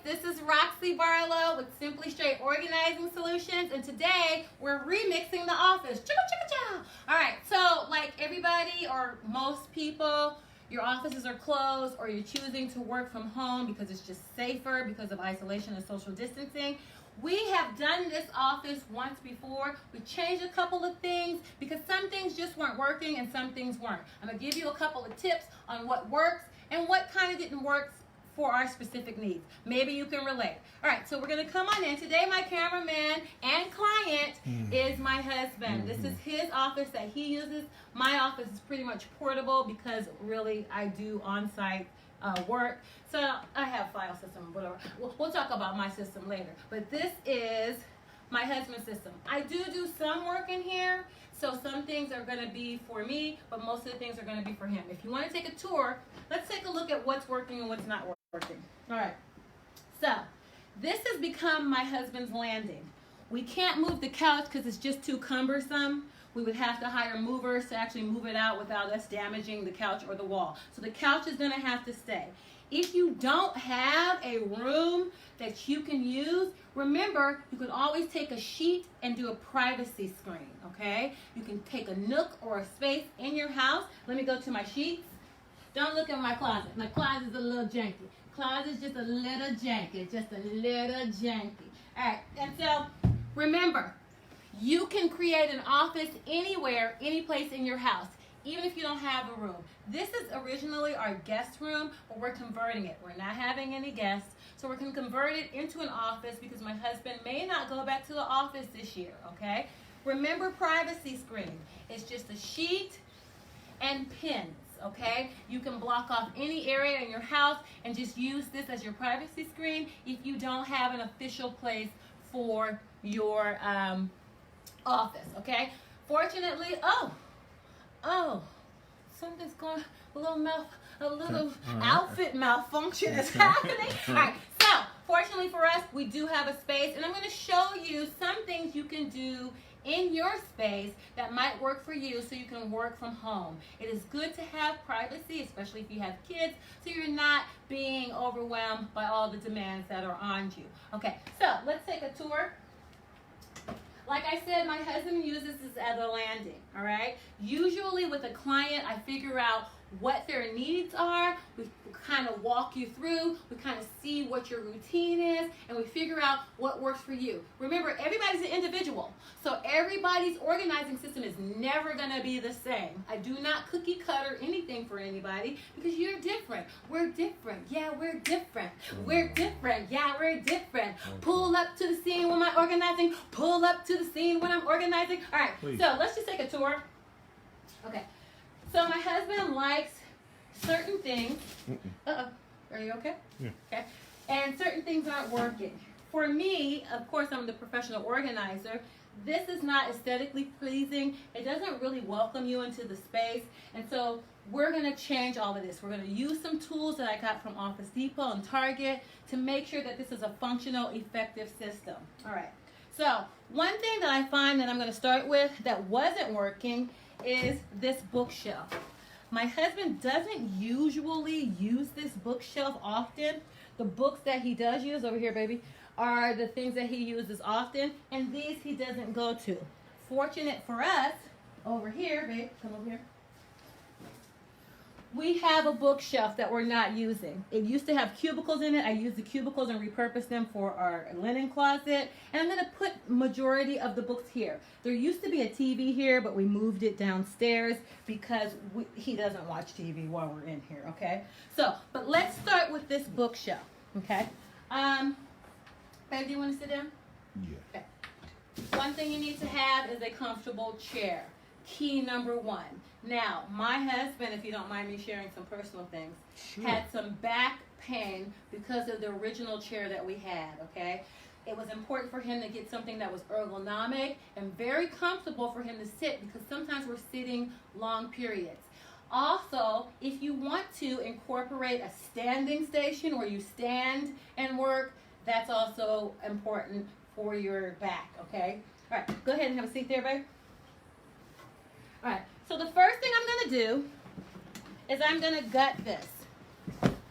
this is Roxy Barlow with Simply Straight Organizing Solutions, and today we're remixing the office. All right, so like everybody or most people, your offices are closed or you're choosing to work from home because it's just safer because of isolation and social distancing. We have done this office once before. We changed a couple of things because some things just weren't working and some things weren't. I'm going to give you a couple of tips on what works and what kind of didn't work for our specific needs. Maybe you can relate. All right, so we're going to come on in. Today my cameraman and client is my husband. This is his office that he uses. My office is pretty much portable because really I do on-site work. So I have file system, whatever. We'll talk about my system later. But this is my husband's system. I do some work in here, so some things are going to be for me, but most of the things are going to be for him. If you want to take a tour, let's take a look at what's working and what's not working. All right. So this has become my husband's landing. We can't move the couch because it's just too cumbersome. We would have to hire movers to actually move it out without us damaging the couch or the wall. So the couch is going to have to stay. If you don't have a room that you can use, remember, you can always take a sheet and do a privacy screen, okay? You can take a nook or a space in your house. Let me go to my sheets. Don't look at my closet. My closet is a little janky. Closet's just a little janky, just a little janky. All right, and so remember, you can create an office anywhere, any place in your house, even if you don't have a room. This is originally our guest room, but we're converting it. We're not having any guests, so we're going to convert it into an office because my husband may not go back to the office this year, okay? Remember privacy screen. It's just a sheet and pins, okay? You can block off any area in your house and just use this as your privacy screen if you don't have an official place for your office, okay? Fortunately, something's going, a little outfit malfunction is happening. All right, so fortunately for us, we do have a space, and I'm going to show you some things you can do in your space that might work for you so you can work from home. It is good to have privacy, especially if you have kids, so you're not being overwhelmed by all the demands that are on you. Okay, so let's take a tour. Like I said, my husband uses this as a landing, all right? Usually with a client, I figure out what their needs are. We kind of walk you through. We kind of see what your routine is, and we figure out what works for you. Remember, everybody's an individual, so everybody's organizing system is never going to be the same. I do not cookie cutter anything for anybody because you're different. We're different. Yeah, we're different. We're different. Yeah, we're different. Pull up to the scene when I'm organizing. Pull up to the scene when I'm organizing. All right, so let's just take a tour. Okay. So my husband likes certain things. Are you okay? Yeah. Okay. And certain things aren't working. For me, of course, I'm the professional organizer. This is not aesthetically pleasing. It doesn't really welcome you into the space. And so we're going to change all of this. We're going to use some tools that I got from Office Depot and Target to make sure that this is a functional, effective system. All right. So one thing that I find that I'm going to start with that wasn't working is this bookshelf. My husband doesn't usually use this bookshelf often. The books that he does use, over here baby, are the things that he uses often, and these he doesn't go to. Fortunate for us, over here, babe, come over here. We have a bookshelf that we're not using. It used to have cubicles in it. I used the cubicles and repurposed them for our linen closet. And I'm going to put majority of the books here. There used to be a TV here, but we moved it downstairs because he doesn't watch TV while we're in here, okay? So, but let's start with this bookshelf, okay? Babe, do you want to sit down? Yeah. Okay. One thing you need to have is a comfortable chair. Key number one. Now, my husband, if you don't mind me sharing some personal things, had some back pain because of the original chair that we had, okay? It was important for him to get something that was ergonomic and very comfortable for him to sit because sometimes we're sitting long periods. Also, if you want to incorporate a standing station where you stand and work, that's also important for your back, okay? All right, go ahead and have a seat there, babe. All right, so the first thing I'm going to do is I'm going to gut this,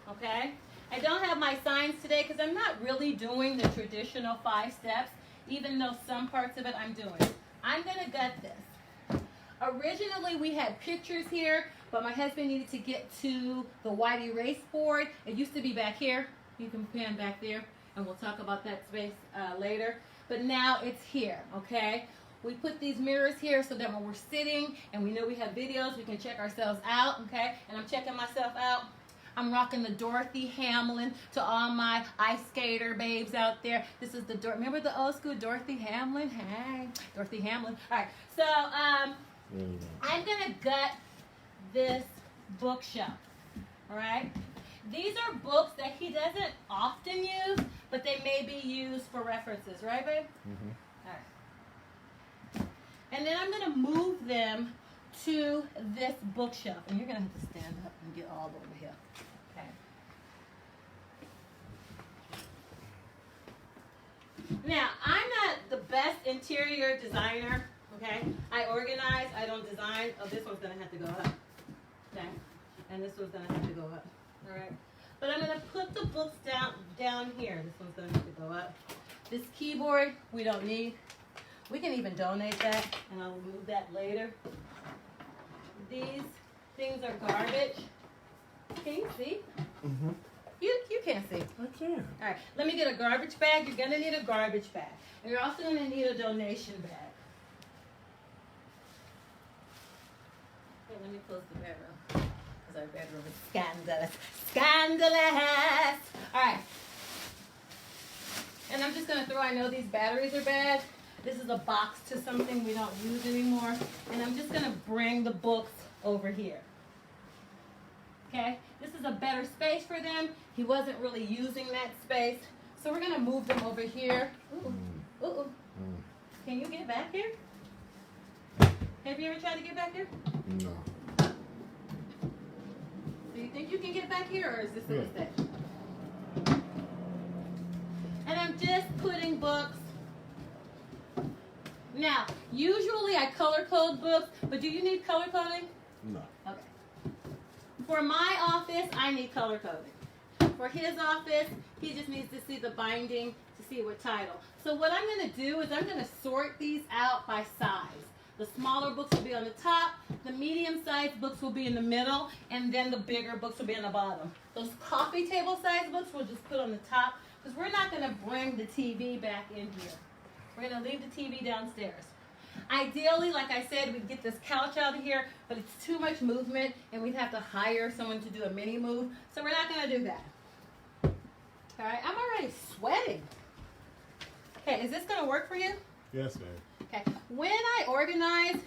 okay? I don't have my signs today because I'm not really doing the traditional 5 steps, even though some parts of it I'm doing. I'm going to gut this. Originally, we had pictures here, but my husband needed to get to the white erase board. It used to be back here. You can pan back there, and we'll talk about that space later. But now it's here, okay? We put these mirrors here so that when we're sitting and we know we have videos, we can check ourselves out, okay? And I'm checking myself out. I'm rocking the Dorothy Hamlin to all my ice skater babes out there. This is the remember the old school Dorothy Hamlin? Hey, Dorothy Hamlin. All right, so I'm gonna gut this bookshelf. All right, these are books that he doesn't often use, but they may be used for references, right, babe? Mm-hmm. All right, and then I'm gonna move them to this bookshelf, and you're gonna have to stand up and get all over here. Okay. Now, I'm not the best interior designer. Okay, I organize. I don't design. Oh, this one's gonna have to go up. Okay, and this one's gonna have to go up. All right, but I'm gonna put the books down here. This one's gonna have to go up. This keyboard we don't need. We can even donate that, and I'll move that later. These things are garbage. Can you see? Mm-hmm. You can't see. I can. All right, let me get a garbage bag. You're gonna need a garbage bag. And you're also gonna need a donation bag. Okay, let me close the bedroom. Because our bedroom is scandalous. Scandalous! All right. And I'm just gonna throw, I know these batteries are bad. This is a box to something we don't use anymore. And I'm just gonna bring the books over here. Okay, this is a better space for them. He wasn't really using that space. So we're gonna move them over here. Ooh, ooh, ooh. Can you get back here? Have you ever tried to get back here? No. Do you think you can get back here, or is this a mistake? And I'm just putting books. Now, usually I color code books, but do you need color coding? No. Okay. For my office, I need color coding. For his office, he just needs to see the binding to see what title. So what I'm going to do is I'm going to sort these out by size. The smaller books will be on the top, the medium-sized books will be in the middle, and then the bigger books will be on the bottom. Those coffee table-sized books we'll just put on the top, because we're not going to bring the TV back in here. We're going to leave the TV downstairs. Ideally, like I said, we'd get this couch out of here, but it's too much movement, and we'd have to hire someone to do a mini move, so we're not going to do that. All right, I'm already sweating. Okay, is this going to work for you? Yes, ma'am. Okay, when I organize,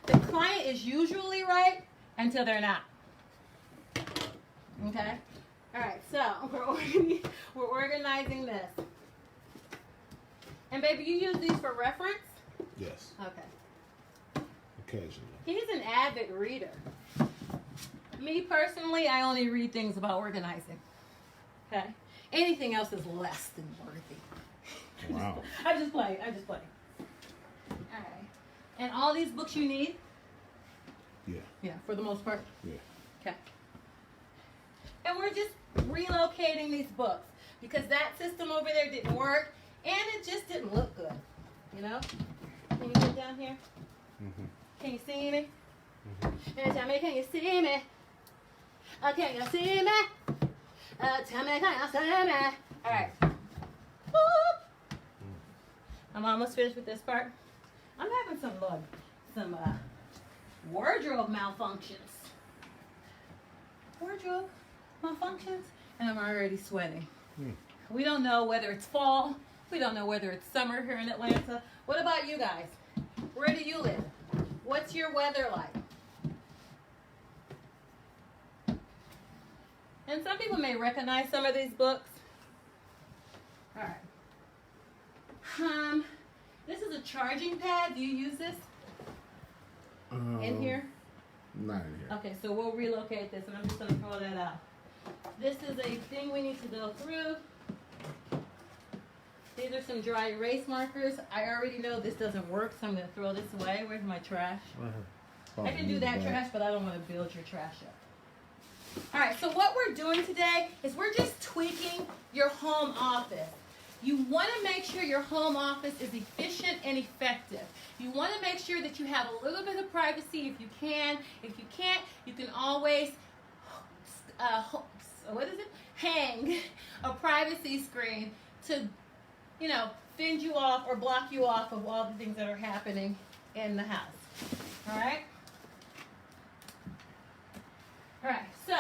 the client is usually right until they're not. Okay? All right, so we're organizing this. And baby, you use these for reference? Yes. Okay. Occasionally. He's an avid reader. Me personally, I only read things about organizing. Okay? Anything else is less than worthy. Wow. I'm just playing. All right. And all these books you need? Yeah. Yeah, for the most part? Yeah. Okay. And we're just relocating these books because that system over there didn't work and it just didn't look good. You know? Can you get down here? Mm-hmm. Can you see me? Mm-hmm. Tell me, can you see me? Can you see me? Tell me, can you see me? All right. I'm almost finished with this part. I'm having some wardrobe malfunctions. Wardrobe malfunctions, and I'm already sweating. We don't know whether it's fall. We don't know whether it's summer here in Atlanta. What about you guys? Where do you live? What's your weather like? And some people may recognize some of these books. All right. This is a charging pad. Do you use this? In here? Not in here. Okay, so we'll relocate this, and I'm just going to throw that out. This is a thing we need to go through. These are some dry erase markers. I already know this doesn't work, so I'm going to throw this away. Where's my trash? I can do that trash, but I don't want to build your trash up. All right, so what we're doing today is we're just tweaking your home office. You want to make sure your home office is efficient and effective. You want to make sure that you have a little bit of privacy if you can. If you can't, you can always hang a privacy screen to, fend you off or block you off of all the things that are happening in the house. All right? All right, so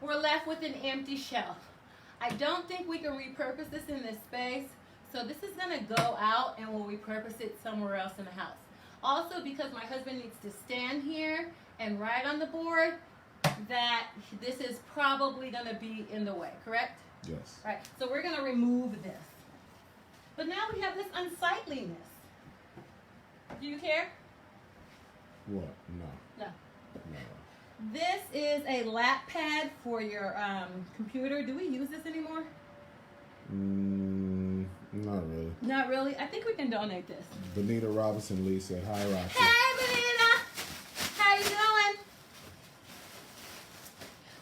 we're left with an empty shelf. I don't think we can repurpose this in this space, so this is going to go out and we'll repurpose it somewhere else in the house. Also, because my husband needs to stand here and write on the board, that this is probably going to be in the way, correct? Yes. All right, so we're going to remove this. But now we have this unsightliness. Do you care? What? No. No. No. This is a lap pad for your computer. Do we use this anymore? Not really. Not really? I think we can donate this. Benita Robinson Lee said, "Hi, Roxy." Hey, Benita! How you doing?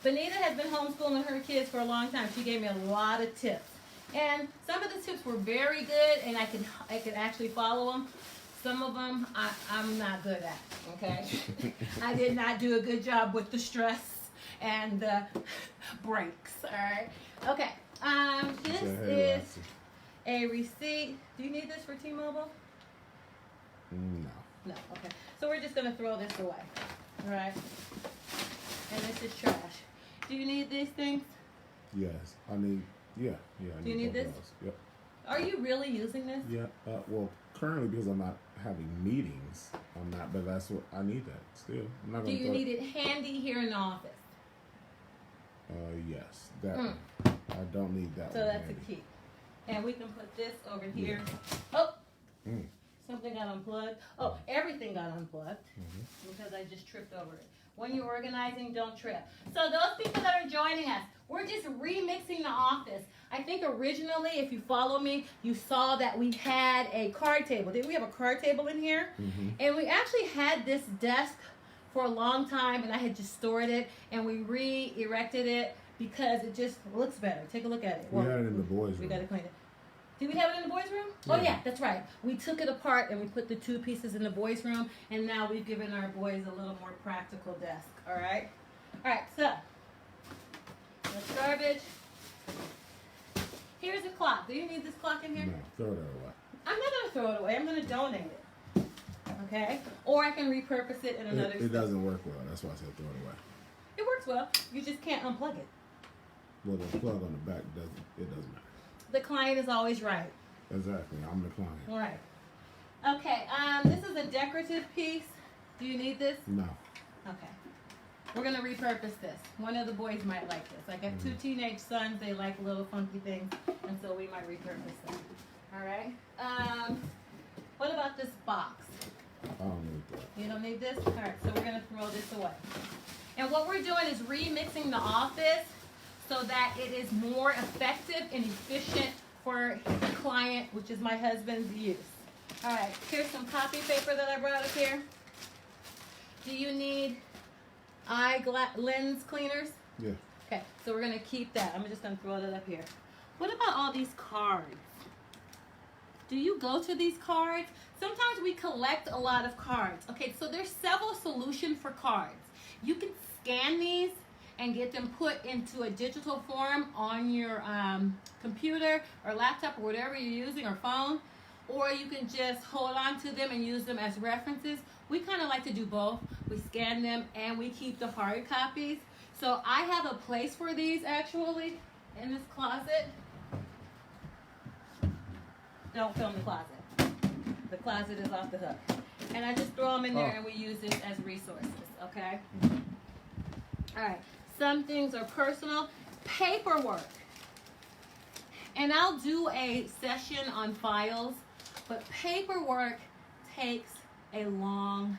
Benita has been homeschooling her kids for a long time. She gave me a lot of tips. And some of the tips were very good, and I could actually follow them. Some of them I'm not good at, okay? I did not do a good job with the stress and the breaks, all right? Okay, this is a receipt. Do you need this for T-Mobile? No. No, okay. So we're just gonna throw this away, all right? And this is trash. Do you need these things? Yes. I need. Yeah. I Do you need both this? of those. Yep. Are you really using this? Yeah. Well, currently because I'm not having meetings, I'm not. But that's what I need. That still. I'm not Do gonna you need it handy here in the office? Yes. That one. I don't need that So one. that's handy. a key. And we can put this over here. Oh, something got unplugged. Oh, everything got unplugged because I just tripped over it. When you're organizing, don't trip. So those people that are joining us, we're just remixing the office. I think originally, if you follow me, you saw that we had a card table. Didn't we have a card table in here? And we actually had this desk for a long time, and I had just stored it, and we re-erected it because it just looks better. Take a look at it. We had it in the boys' room. We got to clean it. Did we have it in the boys' room? Yeah. Oh, yeah, that's right. We took it apart and we put the two pieces in the boys' room, and now we've given our boys a little more practical desk, all right? All right, so that's garbage. Here's a clock. Do you need this clock in here? No, throw that away. I'm not going to throw it away. I'm going to donate it, okay? Or I can repurpose it in another It doesn't work well. That's why I said throw it away. It works well. You just can't unplug it. Well, the plug on the back doesn't matter. The client is always right. Exactly. I'm the client. All right. Okay, this is a decorative piece. Do you need this? No. Okay. We're going to repurpose this. One of the boys might like this. I got two teenage sons. They like little funky things, and so we might repurpose them. All right. What about this box? I don't need that. You don't need this? All right, so we're going to throw this away. And what we're doing is remixing the office so that it is more effective and efficient for the client, which is my husband's use. All right, here's some copy paper that I brought up here. Do you need lens cleaners? Yeah. Okay, so we're gonna keep that. I'm just gonna throw that up here. What about all these cards? Do you go to these cards? Sometimes we collect a lot of cards. Okay, so there's several solutions for cards. You can scan these and get them put into a digital form on your computer or laptop or whatever you're using, or phone, or you can just hold on to them and use them as references. We kind of like to do both. We scan them and we keep the hard copies. So I have a place for these actually in this closet. Don't film the closet. The closet is off the hook. And I just throw them in there and we use this as resources, okay? All right. Some things are personal. Paperwork. And I'll do a session on files, but paperwork takes a long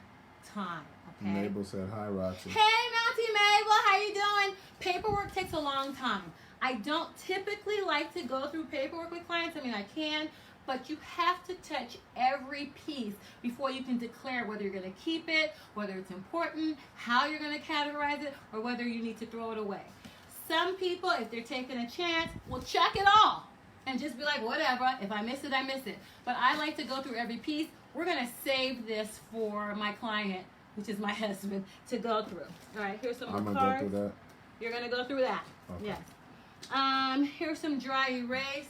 time, okay? Mabel said, "Hi, Roxy." Hey, Mountie Mabel, how you doing? Paperwork takes a long time. I don't typically like to go through paperwork with clients. I mean, I can, but you have to touch every piece before you can declare whether you're going to keep it, whether it's important, how you're going to categorize it, or whether you need to throw it away. Some people, if they're taking a chance, will chuck it all and just be like, whatever, if I miss it, I miss it. But I like to go through every piece. We're going to save this for my client, which is my husband, to go through. All right, here's some more cards. I'm going to go through that. You're going to go through that. Okay. Yes. Here's some dry erase.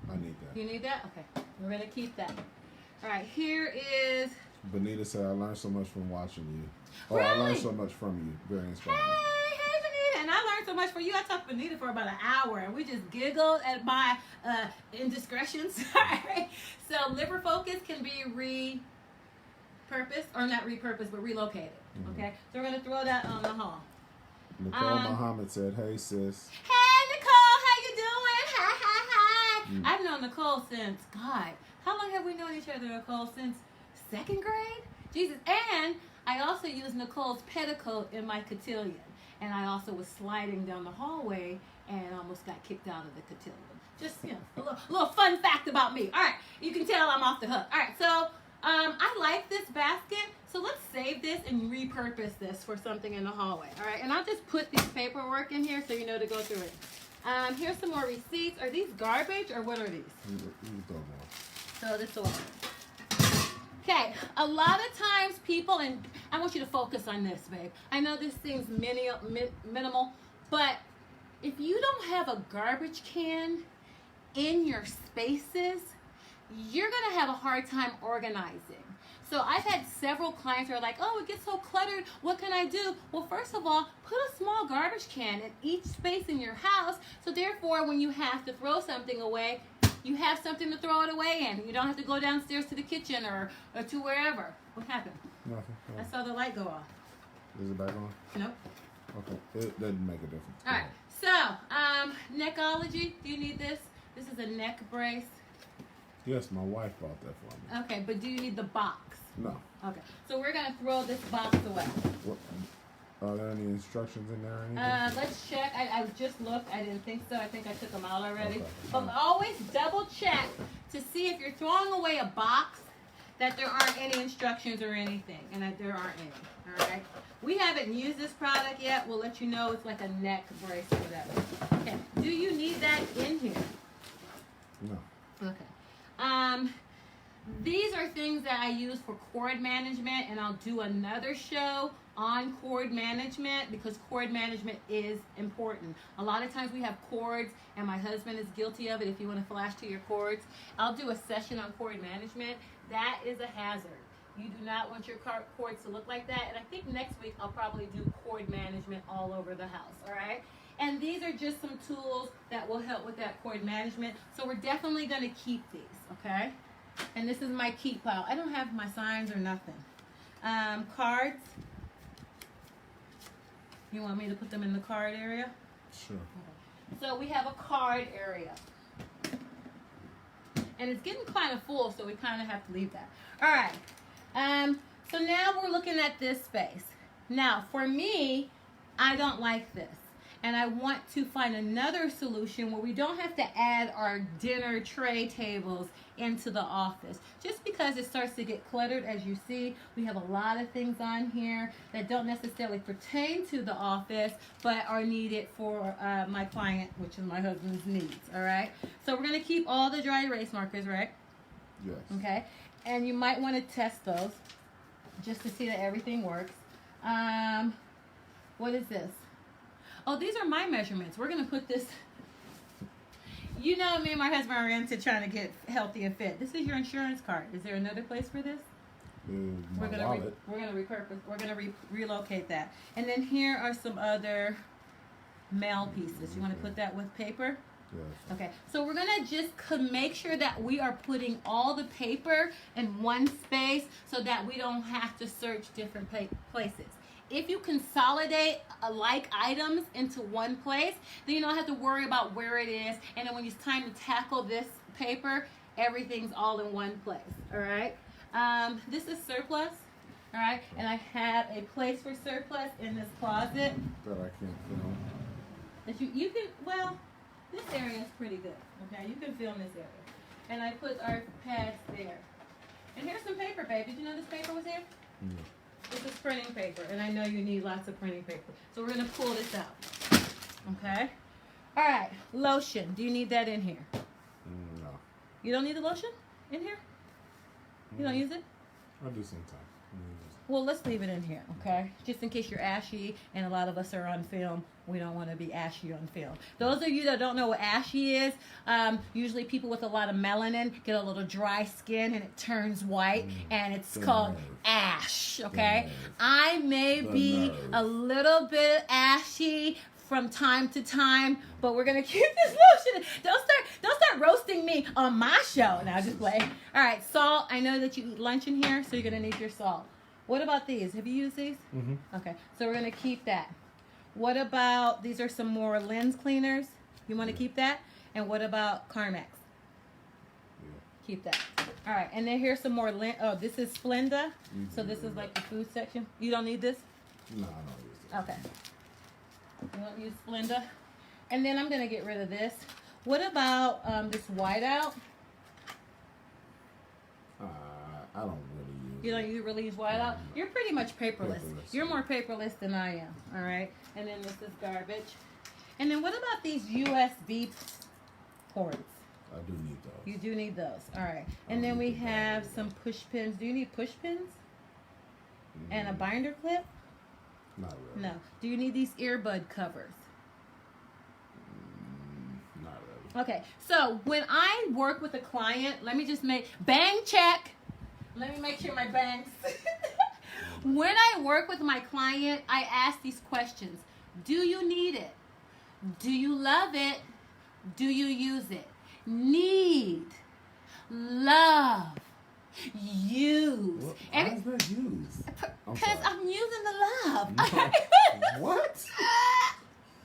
I need that. You need that? Okay. We're going to keep that. All right, here is... Benita said, I learned so much from watching you. Oh, Really? I learned so much from you. Very inspiring. Hey, Benita. And I learned so much from you. I talked to Benita for about an hour, and we just giggled at my indiscretions. All right. So liver focus can be repurposed, or not repurposed, but relocated. Okay? So we're going to throw that on the hall. Nicole Muhammad said, hey, sis. Hey, Nicole. How you doing? Hi, hi, hi. I've known Nicole since, God, how long have we known each other, Nicole? Since 2nd grade? Jesus. And I also used Nicole's petticoat in my cotillion. And I also was sliding down the hallway and almost got kicked out of the cotillion. Just, you know, a little fun fact about me. All right. You can tell I'm off the hook. All right. So I like this basket. So let's save this and repurpose this for something in the hallway. All right. And I'll just put this paperwork in here so you know to go through it. Here's some more receipts. Are these garbage or what are these? So this one. Okay, a lot of times people, and I want you to focus on this, babe. I know this seems minimal, but if you don't have a garbage can in your spaces, you're going to have a hard time organizing. So I've had several clients who are like, oh, it gets so cluttered. What can I do? Well, first of all, put a small garbage can in each space in your house. So therefore, when you have to throw something away, you have something to throw it away in. You don't have to go downstairs to the kitchen or to wherever. What happened? Nothing. I saw the light go off. Is it back on? Nope. Okay. It doesn't make a difference. All right. So, neckology. Do you need this? This is a neck brace. Yes, my wife bought that for me. Okay, but do you need the box? No. Okay. So we're going to throw this box away. What, are there any instructions in there or anything? Let's check. I just looked. I didn't think so. I think I took them out already. Okay. But always double check to see if you're throwing away a box that there aren't any instructions or anything. And that there aren't any. All right. We haven't used this product yet. We'll let you know it's like a neck brace or whatever. Okay. Do you need that in here? No. Okay. These are things that I use for cord management, and I'll do another show on cord management because cord management is important. A lot of times we have cords, and my husband is guilty of it. If you want to flash to your cords, I'll do a session on cord management. That is a hazard. You do not want your cords to look like that, and I think next week I'll probably do cord management all over the house, all right? And these are just some tools that will help with that cord management. So we're definitely going to keep these, okay? And this is my keep pile. I don't have my signs or nothing. Cards. You want me to put them in the card area? Sure. Okay. So we have a card area. And it's getting kind of full, so we kind of have to leave that. All right. So now we're looking at this space. Now, for me, I don't like this. And I want to find another solution where we don't have to add our dinner tray tables into the office. Just because it starts to get cluttered, as you see, we have a lot of things on here that don't necessarily pertain to the office, but are needed for my client, which is my husband's needs, all right? So we're going to keep all the dry erase markers, right? Yes. Okay? And you might want to test those just to see that everything works. What is this? Oh, these are my measurements. We're going to put this... You know, me and my husband are into trying to get healthy and fit. This is your insurance card. Is there another place for this? My wallet. We're gonna repurpose. We're gonna relocate that. And then here are some other mail pieces. You want to put that with paper? Yes. Okay. So we're gonna just make sure that we are putting all the paper in one space so that we don't have to search different places. If you consolidate like items into one place, then you don't have to worry about where it is. And then when it's time to tackle this paper, everything's all in one place. All right. This is surplus. All right. And I have a place for surplus in this closet. That I can't film. That you can, well, this area is pretty good. Okay. You can film this area. And I put our pads there. And here's some paper, babe. Did you know this paper was here? No. This is printing paper, and I know you need lots of printing paper. So we're going to pull this out. Okay? All right. Lotion. Do you need that in here? No. You don't need the lotion in here? You don't use it? I do sometimes. Well, let's leave it in here, okay? Just in case you're ashy, and a lot of us are on film. We don't want to be ashy on film. Those of you that don't know what ashy is, usually people with a lot of melanin get a little dry skin and it turns white, and it's called ash, okay? I may be a little bit ashy from time to time, but we're gonna keep this lotion. Don't start roasting me on my show. Now just play. All right, salt. I know that you eat lunch in here, so you're gonna need your salt. What about these? Have you used these? Mm-hmm. Okay, so we're gonna keep that. What about, these are some more lens cleaners. You want to keep that? And what about Carmex? Yeah. Keep that. All right, and then here's some more oh, this is Splenda. So this is like the food section. You don't need this? No, I don't use it. Okay. You don't use Splenda. And then I'm gonna get rid of this. What about this whiteout? I don't really use You don't really use whiteout? You're pretty much paperless. You're yeah. more paperless than I am. All right. And then this is garbage. And then what about these USB ports? I do need those. You do need those. All right. And then we have some push pins. Do you need push pins? And a binder clip? Not really. No. Do you need these earbud covers? Not really. Okay. So when I work with a client, let me just make bang check. Let me make sure my bangs. When I work with my client, I ask these questions. Do you need it? Do you love it? Do you use it? Need, love, use. Why is that used? Because I'm using the love. No. What?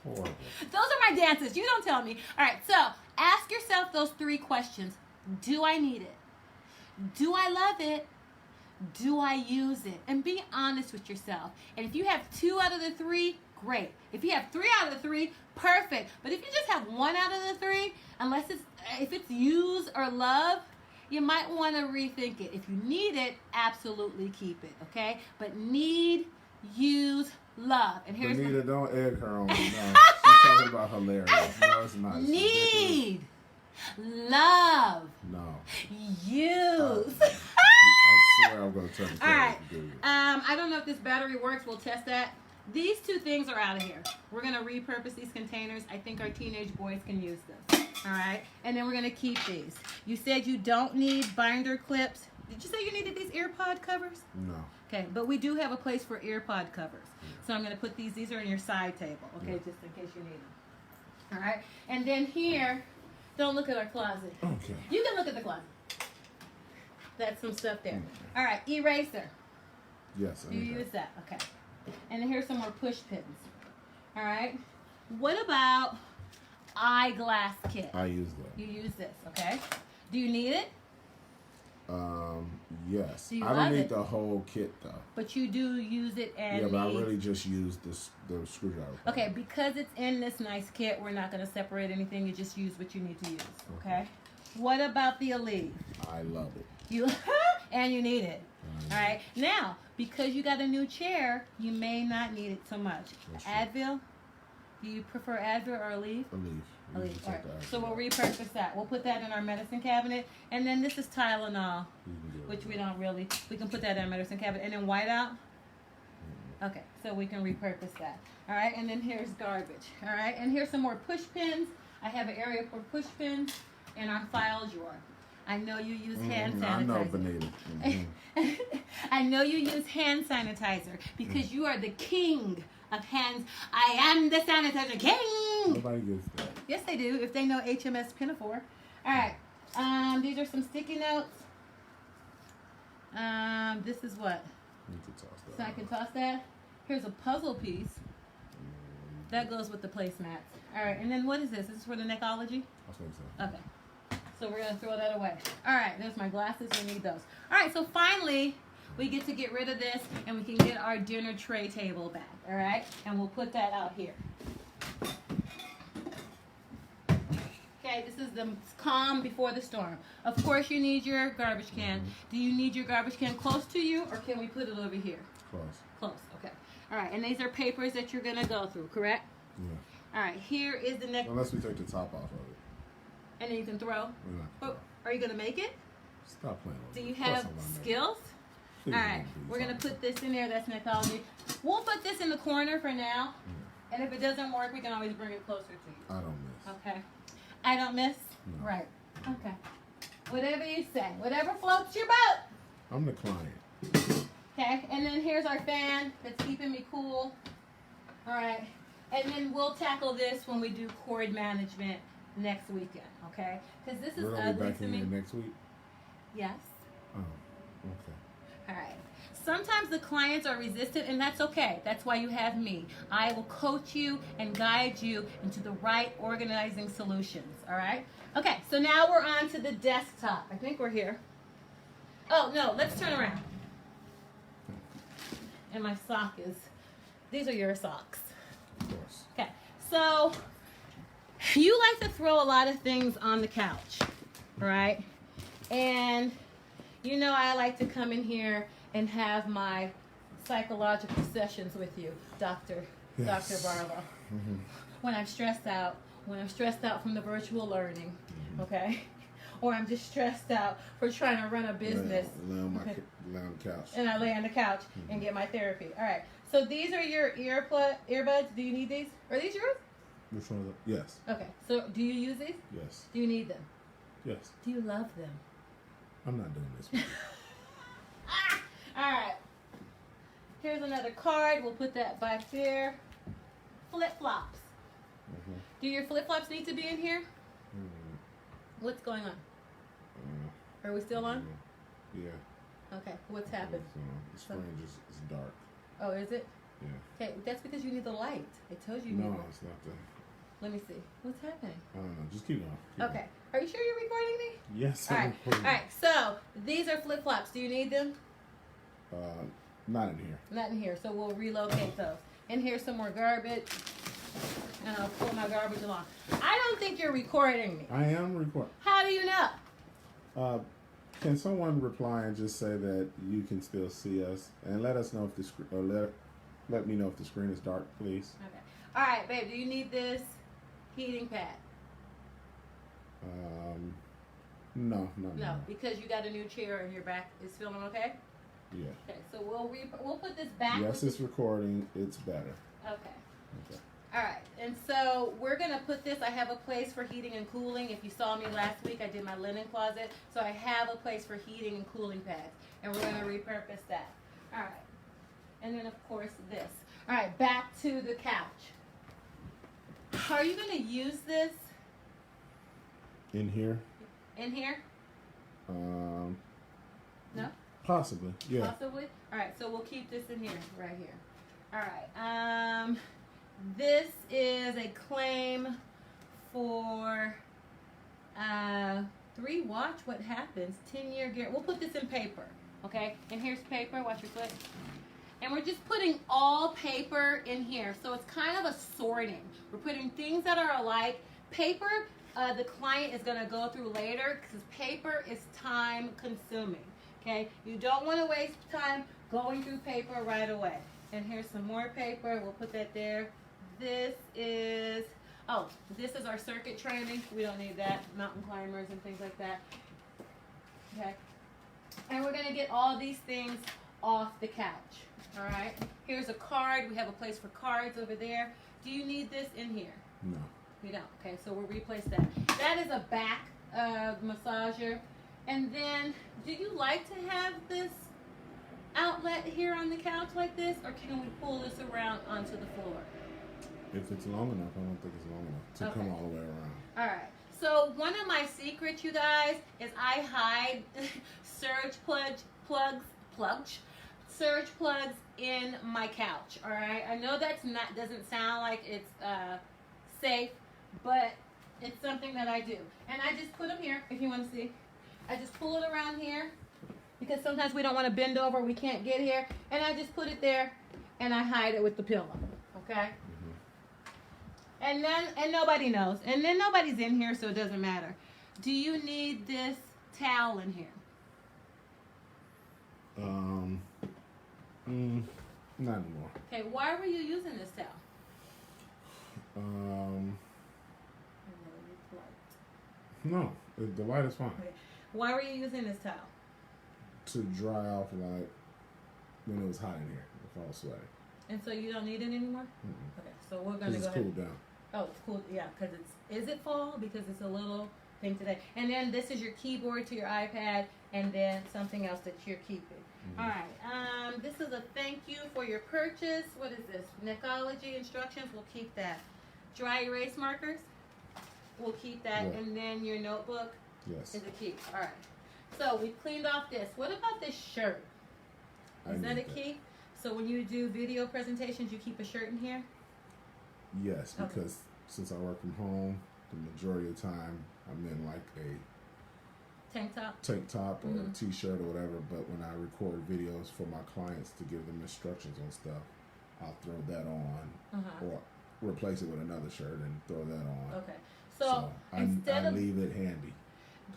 Horrible. Those are my dances. You don't tell me. All right, so ask yourself those 3 questions. Do I need it? Do I love it? Do I use it? And be honest with yourself. And if you have 2 out of the 3, great. If you have 3 out of the 3, perfect. But if you just have 1 out of the 3, if it's use or love, you might want to rethink it. If you need it, absolutely keep it, okay? But need, use, love. And here's Benita, don't egg her on. No, she's talking about hilarious. No, it's not. need, love, no. use. I swear I'm going to turn the All right. camera. I don't know if this battery works. We'll test that. These 2 things are out of here. We're going to repurpose these containers. I think our teenage boys can use them. All right? And then we're going to keep these. You said you don't need binder clips. Did you say you needed these ear pod covers? No. Okay, but we do have a place for ear pod covers. So I'm going to put these are in your side table, okay, just in case you need them. All right? And then here, don't look at our closet. Okay. You can look at the closet. That's some stuff there. All right, eraser. Yes. Do you use that? Okay. And then here's some more push pins. All right. What about eyeglass kit? I use that. You use this, okay? Do you need it? Yes. Do you I love don't need it? the whole kit though. But you do use it and Yeah, but I really just use the screwdriver. Okay, because it's in this nice kit, we're not going to separate anything. You just use what you need to use, okay? What about the Aleve? I love it. You and you need it. All right. Now, because you got a new chair, you may not need it so much. Advil? Do you prefer Advil or Aleve? Aleve. All right. So we'll repurpose that. We'll put that in our medicine cabinet. And then this is Tylenol, which we don't really, we can put that in our medicine cabinet. And then whiteout? Okay, so we can repurpose that. All right, and then here's garbage. All right, and here's some more push pins. I have an area for push pins in our file drawer. I know you use hand sanitizer. I know, Benita. I know you use hand sanitizer because you are the king of hands. I am the sanitizer king. Nobody gets that. Yes, they do, if they know HMS Pinafore. All right. These are some sticky notes. This is what? You can toss that. So I can toss that. Here's a puzzle piece. That goes with the placemats. All right, and then what is this? Is this for the Necology? I think so. Okay. So we're going to throw that away. All right, there's my glasses. We need those. All right, so finally, we get to get rid of this, and we can get our dinner tray table back. All right? And we'll put that out here. Okay. Okay, this is the calm before the storm. Of course, you need your garbage can. Do you need your garbage can close to you, or can we put it over here? Close. Close, okay. All right, and these are papers that you're going to go through, correct? Yeah. All right, here is the next. Unless we take the top off of it. And then you can throw. Yeah. Oh, are you going to make it? Stop playing with Do me. you Of course have I'm gonna make it. skills? Please All don't right, do we're going to something. put this in there. That's mythology. We'll put this in the corner for now. Yeah. And if it doesn't work, we can always bring it closer to you. I don't miss. Okay. I don't miss? No. Right. Okay. Whatever you say. Whatever floats your boat. I'm the client. Okay. And then here's our fan that's keeping me cool. All right. And then we'll tackle this when we do cord management next weekend. Okay? Because this is We're gonna be ugly back to in me. here next week. Yes. Oh, okay. All right. Sometimes the clients are resistant, and that's okay. That's why you have me. I will coach you and guide you into the right organizing solutions. All right? Okay, so now we're on to the desktop. I think we're here. Oh, no, let's turn around. And my sock is, these are your socks. Of course. Okay, so you like to throw a lot of things on the couch, right? And you know I like to come in here and have my psychological sessions with you, Dr. Yes. Barlow. Mm-hmm. When I'm stressed out from the virtual learning, okay? Or I'm just stressed out for trying to run a business. Lay on the couch. And I lay on the couch and get my therapy. All right. So these are your earbuds. Do you need these? Are these yours? Which one? Yes. Okay. So do you use these? Yes. Do you need them? Yes. Do you love them? I'm not doing this with you. All right. Here's another card. We'll put that back there. Flip-flops. Mm-hmm. Do your flip-flops need to be in here? Mm-hmm. What's going on? Are we still on? Yeah. Okay. What's happened? The screen just is dark. Oh, is it? Yeah. Okay. That's because you need the light. I told you. No, need it's not the. Let me see. What's happening? I don't know. Just keep going. Keep Okay. Are you sure you're recording me? Going. Yes. All I'm right. recording. All right. So these are flip-flops. Do you need them? Not in here. Not in here. So we'll relocate those. And here's some more garbage. And I'll pull my garbage along. I don't think you're recording me. I am recording. How do you know? Can someone reply and just say that you can still see us and let us know if the screen, or let me know if the screen is dark, please. Okay. All right, babe. Do you need this heating pad? No. No, because you got a new chair and your back is feeling okay. Yeah. Okay, so we'll put this back. Yes, it's recording. It's better. Okay. Okay. All right, and so we're gonna put this. I have a place for heating and cooling. If you saw me last week, I did my linen closet, so I have a place for heating and cooling pads, and we're gonna repurpose that. All right, and then of course this. All right, back to the couch. Are you gonna use this In here? in here? No? Possibly. Yeah. Possibly? All right, so we'll keep this in here, right here. All right, this is a claim for 3 watch what happens 10-year guarantee. We'll put this in paper, okay? And here's paper. Watch your foot. And we're just putting all paper in here, so it's kind of a sorting. We're putting things that are alike. Paper, the client is going to go through later because paper is time consuming. Okay, you don't want to waste time going through paper right away. And here's some more paper. We'll put that there. This is our circuit training. We don't need that. Mountain climbers and things like that. Okay. And we're going to get all these things off the couch. All right. Here's a card. We have a place for cards over there. Do you need this in here? No. You don't. Okay, so we'll replace that. That is a back massager. And then, do you like to have this outlet here on the couch like this, or can we pull this around onto the floor? If it's long enough, I don't think it's long enough to come all the way around. All right. So one of my secrets, you guys, is I hide surge plugs in my couch. All right. I know doesn't sound like it's safe, but it's something that I do, and I just put them here. If you want to see, I just pull it around here because sometimes we don't want to bend over. We can't get here, and I just put it there, and I hide it with the pillow. Okay. And nobody knows. And then nobody's in here, so it doesn't matter. Do you need this towel in here? Not anymore. Okay, why were you using this towel? No, the light is fine. Okay. Why were you using this towel? To dry off, like when it was hot in here, if I was sweating. And so you don't need it anymore? Mm-mm. Okay, so we're gonna go It's ahead. cooled down. Oh, it's cool. Yeah, because is it fall? Because it's a little thing today. And then this is your keyboard to your iPad, and then something else that you're keeping. Mm-hmm. All right. This is a thank you for your purchase. What is this? Necology instructions. We'll keep that. Dry erase markers. We'll keep that. Yeah. And then your notebook Yes. is a keep. All right. So we've cleaned off this. What about this shirt? Is that a keep? So when you do video presentations, you keep a shirt in here? Yes, Okay. because since I work from home, the majority of the time I'm in like a Tank top? tank top or Mhm. a t-shirt or whatever, but when I record videos for my clients to give them instructions on stuff, I'll throw that on Uh-huh. or replace it with another shirt and throw that on. Okay. So, instead I of leave it handy.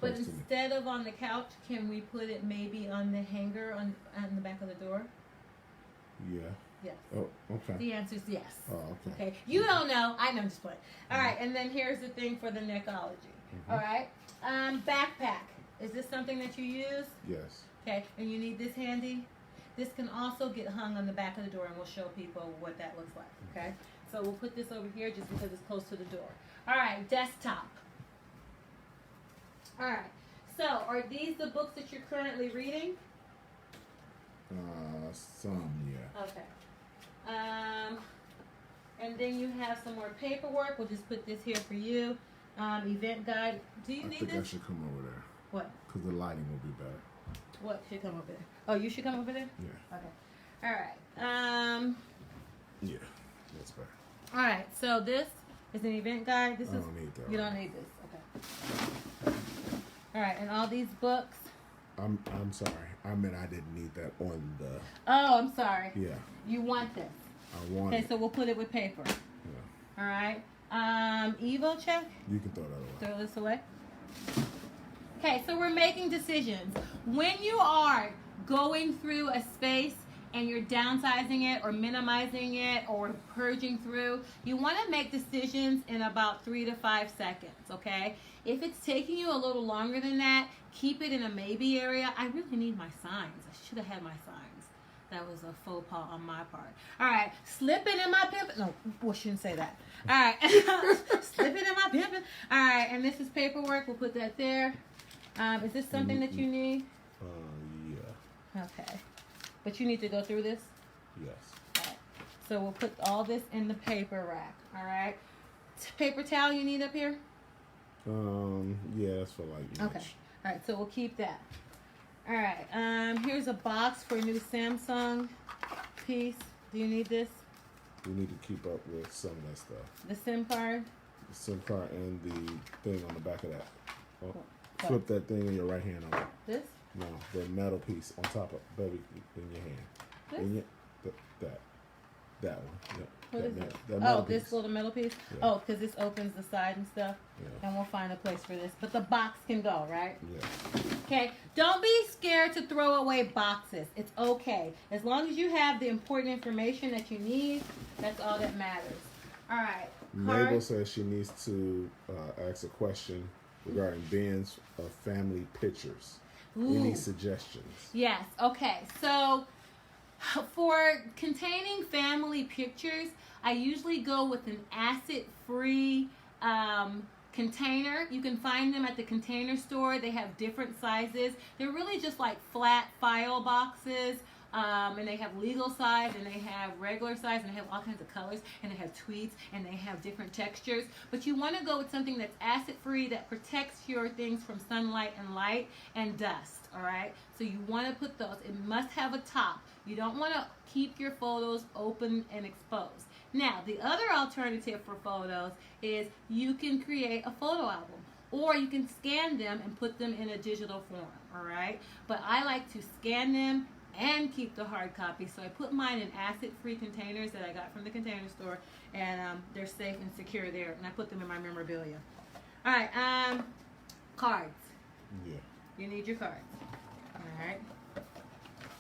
But close to me. instead of on the couch, can we put it maybe on the hanger on the back of the door? Yeah. Yes. Oh, okay. The answer is yes. Oh, okay. Okay. You don't know. I know, just play. All right. And then here's the thing for the necology. Mhm. All right. Backpack. Is this something that you use? Yes. Okay. And you need this handy. This can also get hung on the back of the door, and we'll show people what that looks like. Okay. So we'll put this over here just because it's close to the door. All right. Desktop. All right. So, are these the books that you're currently reading? Some, yeah. Okay. And then you have some more paperwork. We'll just put this here for you. Event guide. Do you I need think I this? should come over there What? because the lighting will be better. What should come over there? Oh, you should come over there? Yeah. Okay. All right. Yeah. That's better. All right. So this is an event guide. This I is don't need that. you right don't need this. Okay. All right. And all these books. I'm sorry. I meant I didn't need that on the. Oh, I'm sorry. Yeah. You want this? I want Okay. it. So we'll put it with paper. Yeah. All right. Evo check. You can throw that away. Throw this away. Okay, so we're making decisions. When you are going through a space and you're downsizing it or minimizing it or purging through, you want to make decisions in about 3 to 5 seconds, okay? If it's taking you a little longer than that, keep it in a maybe area. I really need my signs. I should have had my signs. That was a faux pas on my part. All right, slip it in my pimpin'. No, we shouldn't say that. All right, slip it in my pimpin'. All right, and this is paperwork. We'll put that there. Is this something that you need? Yeah. Okay, but you need to go through this. Yes. All right. So we'll put all this in the paper rack. All right. Paper towel you need up here. Yeah, that's for like. Okay. All right, so we'll keep that. All right. Here's a box for a new Samsung piece. Do you need this? We need to keep up with some of that stuff. The SIM card. The SIM card and the thing on the back of that. Oh, What? flip that thing in your right hand on. This. No, the metal piece on top of baby in your hand. This? In your, that one. Yep. What that is metal, it? that metal Oh, this piece. little metal piece. Yeah. Oh, because this opens the side and stuff. Yeah. And we'll find a place for this. But the box can go, right? Yeah. Okay. Don't be scared to throw away boxes. It's okay. As long as you have the important information that you need, that's all that matters. All right. Mabel Card. says she needs to ask a question regarding bins of family pictures. Any Ooh. suggestions? Yes. Okay. So for containing family pictures, I usually go with an acid-free container. You can find them at the Container Store. They have different sizes. They're really just like flat file boxes. And they have legal size, and they have regular size, and they have all kinds of colors, and they have tweets, and they have different textures. But you want to go with something that's acid-free, that protects your things from sunlight and light and dust, all right? So you want to put those. It must have a top. You don't want to keep your photos open and exposed. Now, the other alternative for photos is you can create a photo album, or you can scan them and put them in a digital form, all right? But I like to scan them, and keep the hard copy. So I put mine in acid-free containers that I got from the Container Store, and they're safe and secure there. And I put them in my memorabilia. All right, cards. Yeah. You need your cards. All right.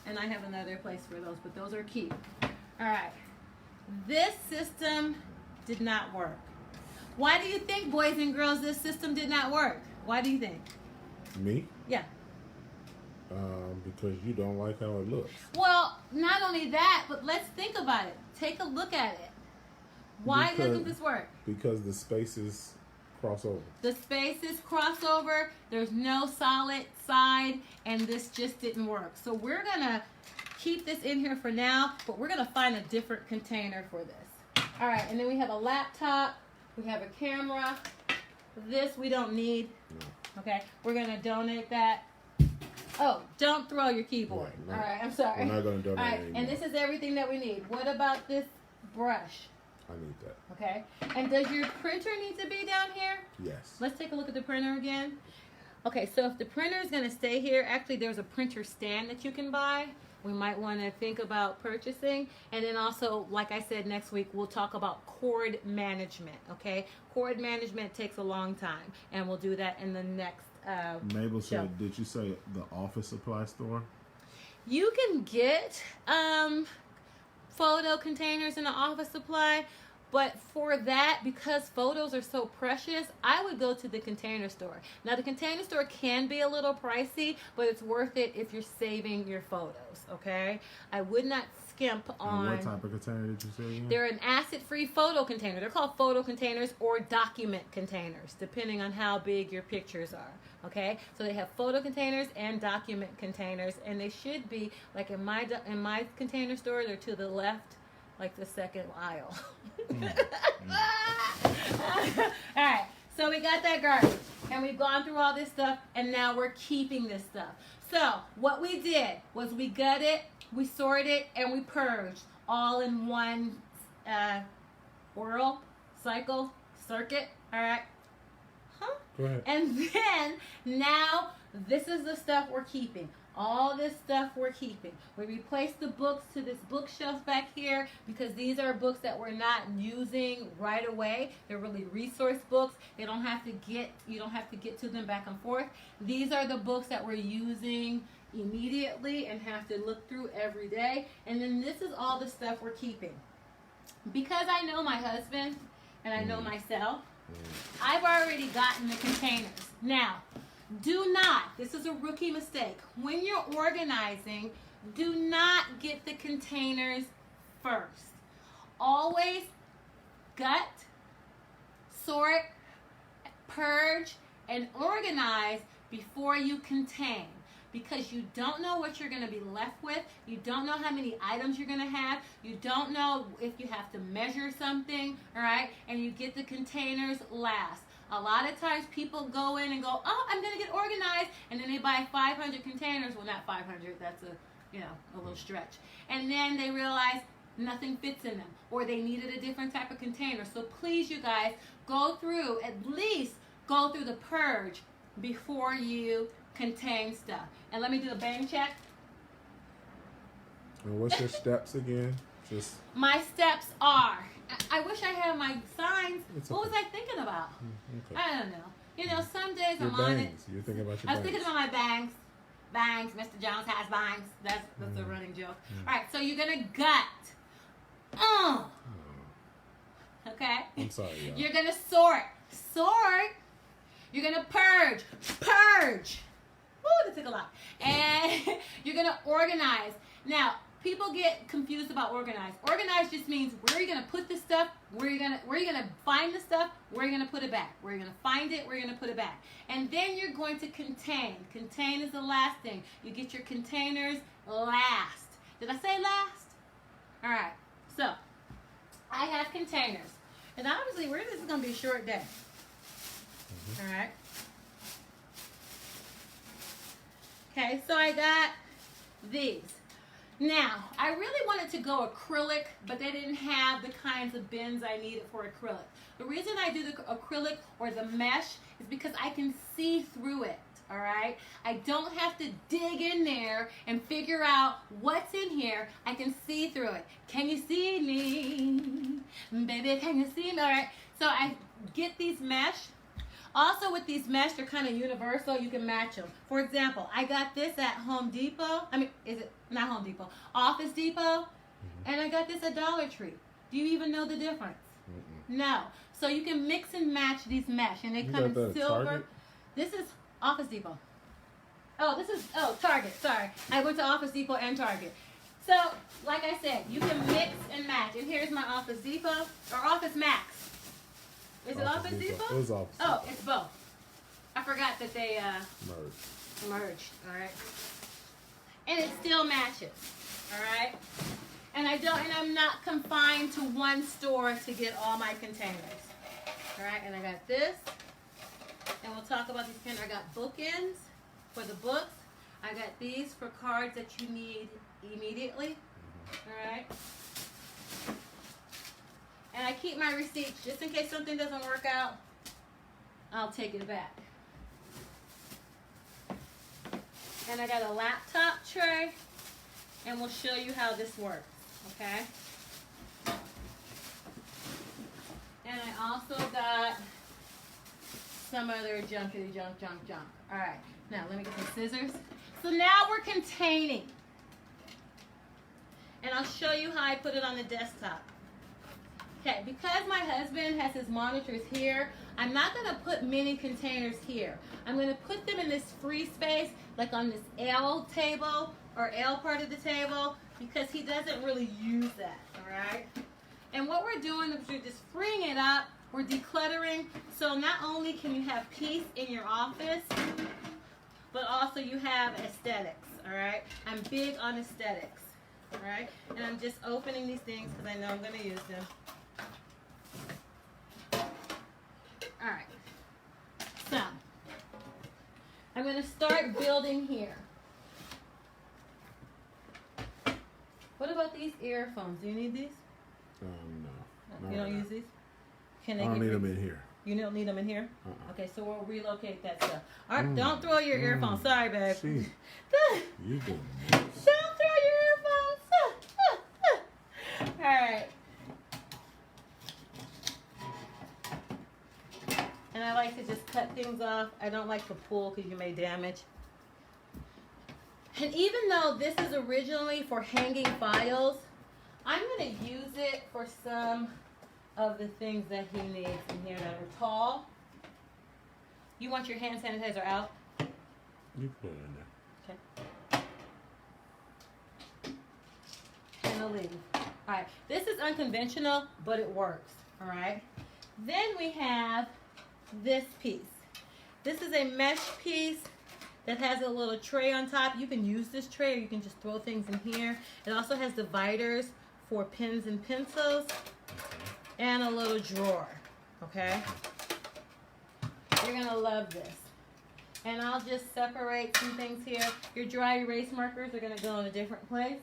And I have another place for those, but those are key. All right. This system did not work. Why do you think, boys and girls, this system did not work? Why do you think? Me? Yeah. Because you don't like how it looks. Well, not only that, but let's think about it. Take a look at it. Why doesn't this work? Because the spaces cross over. The spaces cross over. There's no solid side, and this just didn't work. So we're going to keep this in here for now, but we're going to find a different container for this. All right, and then we have a laptop. We have a camera. This we don't need. No. Okay, we're going to donate that. Oh, don't throw your keyboard. No, no. All right, I'm sorry. We're not going to donate All right, anymore. and this is everything that we need. What about this brush? I need that. Okay, and does your printer need to be down here? Yes. Let's take a look at the printer again. Okay, so if the printer is going to stay here, actually there's a printer stand that you can buy. We might want to think about purchasing. And then also, like I said, next week we'll talk about cord management, okay? Cord management takes a long time, and we'll do that in the next Mabel show. said, did you say the office supply store? You can get photo containers in the office supply, but for that, because photos are so precious, I would go to the Container Store. Now, the Container Store can be a little pricey, but it's worth it if you're saving your photos, okay? I would not skimp on... And what type of container did you say again? They're an acid-free photo container. They're called photo containers or document containers, depending on how big your pictures are, okay? So they have photo containers and document containers, and they should be, like in my Container Store, they're to the left, like the second aisle. All right, so we got that garbage, and we've gone through all this stuff, and now we're keeping this stuff. So what we did was we gutted, we sorted, and we purged all in one circuit. All right. Huh? Go ahead. And then now this is the stuff we're keeping. All this stuff we're keeping. We replaced the books to this bookshelf back here because these are books that we're not using right away. They're really resource books. You don't have to get to them back and forth. These are the books that we're using immediately and have to look through every day. And then this is all the stuff we're keeping. Because I know my husband and I know myself, I've already gotten the containers. Now, do not, this is a rookie mistake, when you're organizing, do not get the containers first. Always gut, sort, purge, and organize before you contain. Because you don't know what you're going to be left with. You don't know how many items you're going to have. You don't know if you have to measure something, all right? And you get the containers last. A lot of times people go in and go, oh, I'm going to get organized. And then they buy 500 containers. Well, not 500. That's a little stretch. And then they realize nothing fits in them. Or they needed a different type of container. So please, you guys, at least go through the purge before you contain stuff. And let me do a bang check. And what's your steps again? Just my steps are, I wish I had my signs. Okay. What was I thinking about? Okay. I don't know. Some days Your I'm on it. bangs. You're thinking about your I was bangs. thinking about my bangs. Bangs. Mr. Jones has bangs. That's a running joke. All right, so you're going to gut. Okay? I'm sorry, y'all. You're going to sort. You're going to purge. Woo, that took a lot. And you're going to organize. Now, people get confused about organize. Organize just means where you're going to put the stuff, where you're going to find the stuff, where you're going to put it back. Where you're going to find it, where you're going to put it back. And then you're going to contain. Contain is the last thing. You get your containers last. Did I say last? All right. So, I have containers. And obviously, this is going to be a short day. All right. Okay, so I got these. Now, I really wanted to go acrylic, but they didn't have the kinds of bins I needed for acrylic. The reason I do the acrylic or the mesh is because I can see through it. all right? I don't have to dig in there and figure out what's in here. I can see through it. Can you see me? Baby, can you see me? All right, so I get these mesh. Also with these mesh, they're kind of universal. You can match them. For example, I got this at Home Depot. I mean, is it not Home Depot? Office Depot. And I got this at Dollar Tree. Do you even know the difference? No. So you can mix and match these mesh, and they come in silver. Target? This is Office Depot. Target. Sorry, I went to Office Depot and Target. So, like I said, you can mix and match. And here's my Office Depot or Office Max. Is it Office Depot? It was Office Oh, Depot. it's both. I forgot that they Merged. All right. And it still matches. All right. And I'm not confined to one store to get all my containers. All right, and I got this. And we'll talk about these pens. I got bookends for the books. I got these for cards that you need immediately. All right. And I keep my receipts just in case something doesn't work out. I'll take it back. And I got a laptop tray. And we'll show you how this works. Okay. And I also got some other junk. All right. Now let me get some scissors. So now we're containing. And I'll show you how I put it on the desktop. Okay, because my husband has his monitors here, I'm not going to put many containers here. I'm going to put them in this free space, like on this L table or L part of the table, because he doesn't really use that, all right? And what we're doing is we're just freeing it up. We're decluttering. So not only can you have peace in your office, but also you have aesthetics, all right? I'm big on aesthetics, all right? And I'm just opening these things because I know I'm going to use them. All right. So I'm going to start building here. What about these earphones? Do you need these? No. You don't use these? Can they I don't need them in here. You don't need them in here? Uh-uh. Okay, so we'll relocate that stuff. All right, don't throw your earphones. Sorry, babe. See, you do. Don't throw your earphones. All right. And I like to just cut things off. I don't like to pull because you may damage. And even though this is originally for hanging files, I'm going to use it for some of the things that he needs in here that are tall. You want your hand sanitizer out? You put it in there. Okay. And I'll leave. All right. This is unconventional, but it works. All right. Then we have this piece. This is a mesh piece that has a little tray on top. You can use this tray or you can just throw things in here. It also has dividers for pens and pencils and a little drawer. Okay? You're going to love this. And I'll just separate some things here. Your dry erase markers are going to go in a different place.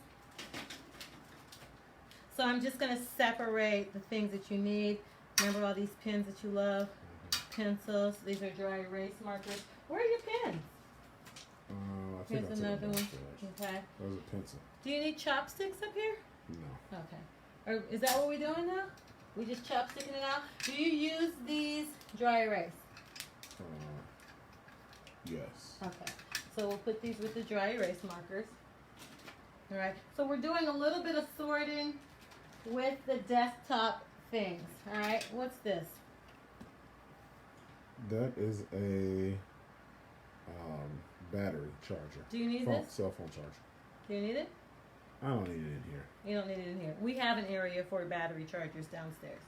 So I'm just going to separate the things that you need. Remember all these pens that you love? Pencils. These are dry erase markers. Where are your pens? I think Here's another one. Okay. That was a pencil. Do you need chopsticks up here? No. Okay. Or is that what we're doing now? We just chopsticking it out? Do you use these dry erase? Yes. Okay. So we'll put these with the dry erase markers. All right. So we're doing a little bit of sorting with the desktop things. All right. What's this? That is a battery charger. Do you need this? Cell phone charger. Do you need it? I don't need it in here. You don't need it in here. We have an area for battery chargers downstairs.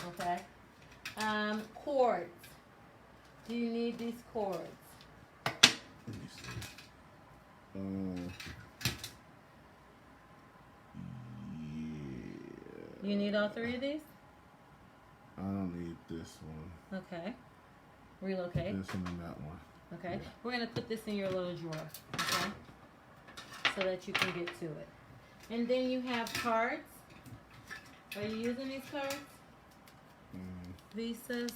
Okay. Cords. Do you need these cords? Let me see. Yeah. You need all three of these? I don't need this one. Okay. Relocate. This one and that one. Okay. Yeah. We're going to put this in your little drawer. Okay. So that you can get to it. And then you have cards. Are you using these cards? Visas.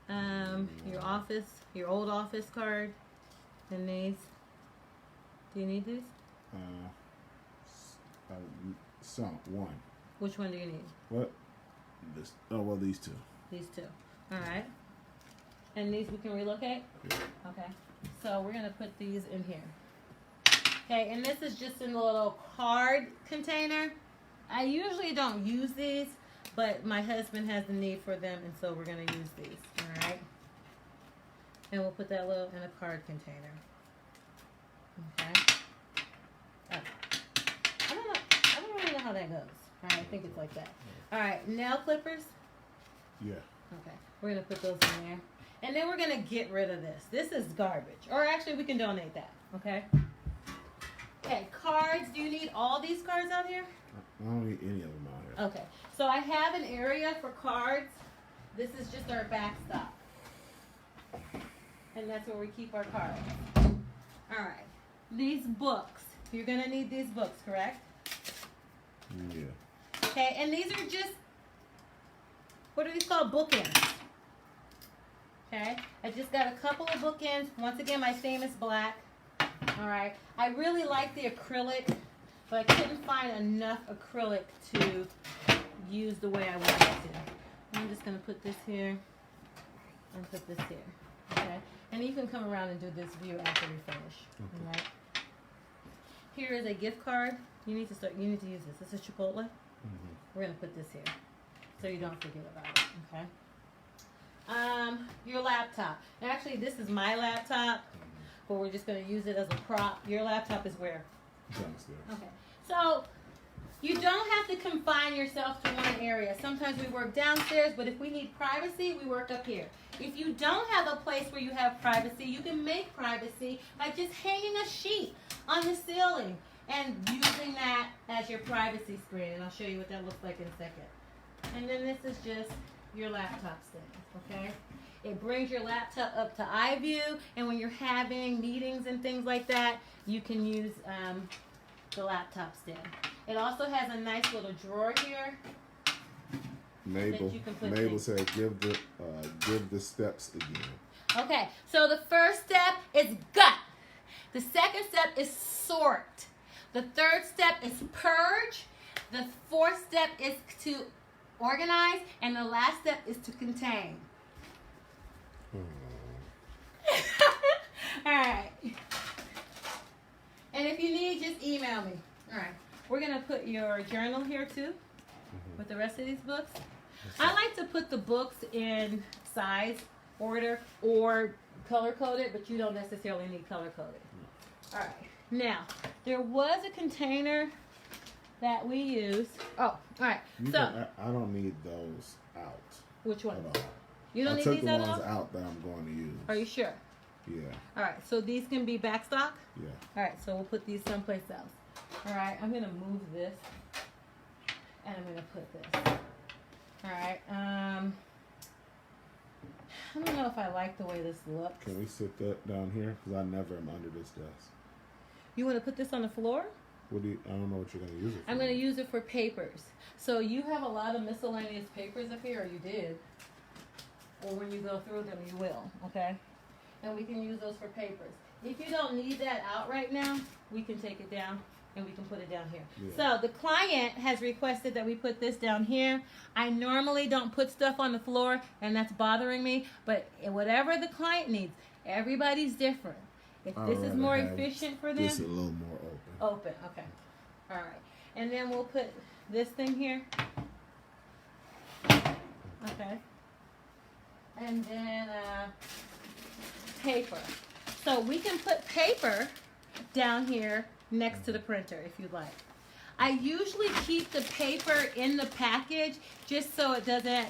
your old office card, and these. Do you need these? One. Which one do you need? What? This. Oh well, these two. These two. All right. And these we can relocate? Yeah. Okay. So we're going to put these in here. Okay, and this is just in a little card container. I usually don't use these, but my husband has the need for them, and so we're going to use these. All right. And we'll put that little in a card container. Okay. Oh. I don't really know how that goes. All right, I think it's like that. All right, nail clippers. Yeah. Okay, we're gonna put those in there, and then we're gonna get rid of this. This is garbage, or actually, we can donate that. Okay. Okay, cards. Do you need all these cards out here? I don't need any of them out here. Okay, so I have an area for cards. This is just our backstop, and that's where we keep our cards. All right. These books. You're gonna need these books, correct? Yeah. Okay, and these are just, what are these called? Bookends. Okay, I just got a couple of bookends. Once again, my famous black. All right, I really like the acrylic, but I couldn't find enough acrylic to use the way I wanted to. I'm just gonna put this here and put this here. Okay, and you can come around and do this view after we finish. Okay. All right. Here is a gift card. You need to use this. This is Chipotle. Mm-hmm. We're gonna put this here, so you don't forget about it. Okay. Your laptop. Actually, this is my laptop, but we're just gonna use it as a prop. Your laptop is where? Downstairs. Okay. So you don't have to confine yourself to one area. Sometimes we work downstairs, but if we need privacy, we work up here. If you don't have a place where you have privacy, you can make privacy by just hanging a sheet on the ceiling and using that as your privacy screen. And I'll show you what that looks like in a second. And then this is just your laptop stand, okay? It brings your laptop up to eye view, and when you're having meetings and things like that, you can use the laptop stand. It also has a nice little drawer here. Mabel said, "Give the steps again." Okay, so the first step is gut. The second step is sort. The third step is purge. The fourth step is to organize, and the last step is to contain. All right. And if you need, just email me. All right. We're going to put your journal here too with the rest of these books. I like to put the books in size, order, or color-coded, but you don't necessarily need color-coded. All right. Now, there was a container that we used. Oh, all right. I don't need those out. Which one? At all. You don't need took these the at ones all? out that I'm going to use. Are you sure? Yeah. All right. So these can be backstock? Yeah. All right. So we'll put these someplace else. All right. I'm going to move this. And I'm going to put this. All right. I don't know if I like the way this looks. Can we sit that down here? Because I never am under this desk. You want to put this on the floor? I don't know what you're going to use it for. I'm going to use it for papers. So you have a lot of miscellaneous papers up here, or you did. Or when you go through them, you will, okay? And we can use those for papers. If you don't need that out right now, we can take it down and we can put it down here. Yeah. So the client has requested that we put this down here. I normally don't put stuff on the floor, and that's bothering me, but whatever the client needs, everybody's different. If this is more efficient for them. This is a little more open. Open, okay. All right. And then we'll put this thing here. Okay. And then paper. So we can put paper down here next to the printer if you'd like. I usually keep the paper in the package just so it doesn't,